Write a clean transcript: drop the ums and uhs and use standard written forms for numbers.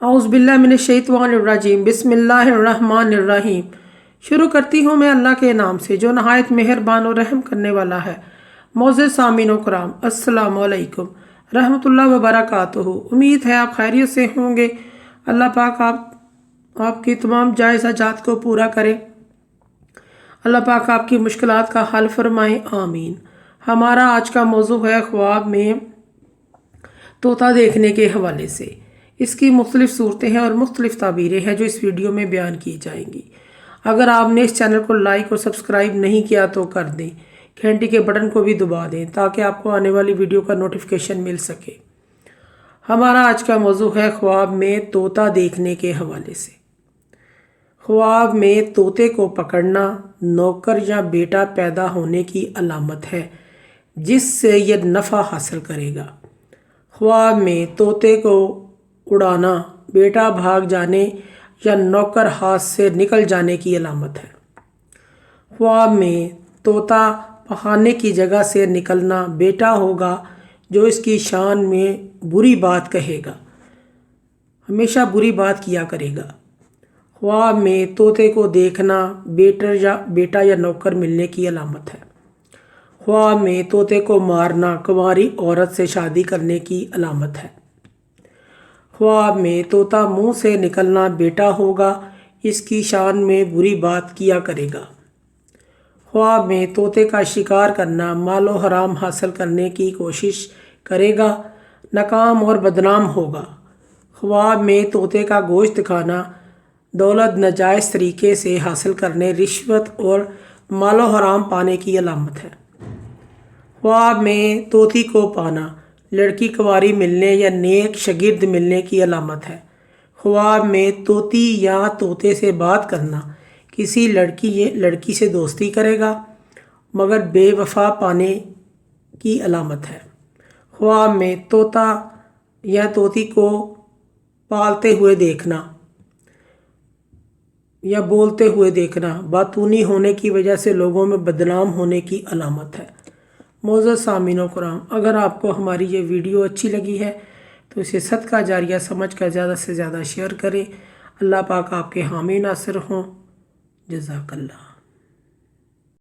औज़ुबिल्लाहि मिनश्शैतानिर्रजीम बिस्मिल्लाहिर्रहमानिर्रहीम। शुरू करती हूँ मैं अल्लाह के नाम से जो नहायत मेहरबान और रहम करने वाला है। मोअज़्ज़ज़ सामीन कराम, अस्सलामु अलैकुम रहमतुल्लाहि व बरकातुहू। उम्मीद है आप खैरियत से होंगे। अल्लाह पाक आपकी तमाम जायज़ हाजात को पूरा करे। अल्लाह पाक आपकी मुश्किलात का हल फरमाए, आमीन। हमारा आज का मौजू है ख्वाब में तोता देखने के हवाले से। इसकी मुख्तलिफ सूरतें हैं और मुख्तलिफ ताबीरें हैं जो इस वीडियो में बयान की जाएंगी। अगर आपने इस चैनल को लाइक और सब्सक्राइब नहीं किया तो कर दें, घंटी के बटन को भी दबा दें ताकि आपको आने वाली वीडियो का नोटिफिकेशन मिल सके। हमारा आज का मौजू है ख्वाब में तोता देखने के हवाले से। ख्वाब में तोते को पकड़ना नौकर या बेटा पैदा होने की अलामत है जिससे यह नफ़ा हासिल करेगा। ख्वाब में तोते को उड़ाना बेटा भाग जाने या नौकर हाथ से निकल जाने की अलामत है। ख्वाब में तोता पखाने की जगह से निकलना बेटा होगा जो इसकी शान में बुरी बात कहेगा, हमेशा बुरी बात किया करेगा। ख्वाब में तोते को देखना बेटा या नौकर मिलने की अलामत है। ख्वाब में तोते को मारना कुंवारी औरत से शादी करने की अलामत है। ख्वाब में तोता मुंह से निकलना बेटा होगा, इसकी शान में बुरी बात किया करेगा। ख्वाब में तोते का शिकार करना मालो हराम हासिल करने की कोशिश करेगा, नाकाम और बदनाम होगा। ख्वाब में तोते का गोश्त खाना दौलत नाजायज़ तरीके से हासिल करने, रिश्वत और मालो हराम पाने की अलामत है। ख्वाब में तोती को पाना लड़की कुंवारी मिलने या नेक शगिर्द मिलने की अलामत है। ख्वाब में तोती या तोते से बात करना किसी लड़की से दोस्ती करेगा मगर बेवफा पाने की अलामत है। ख्वाब में तोता या तोती को पालते हुए देखना या बोलते हुए देखना बातूनी होने की वजह से लोगों में बदनाम होने की अलामत है। मोअज़्ज़ज़ सामीन कराम, अगर आपको हमारी ये वीडियो अच्छी लगी है तो इसे सदका जारिया समझ कर ज़्यादा से ज़्यादा शेयर करें। अल्लाह पाक आपके हामी नासिर हों। जज़ाकल्लाह।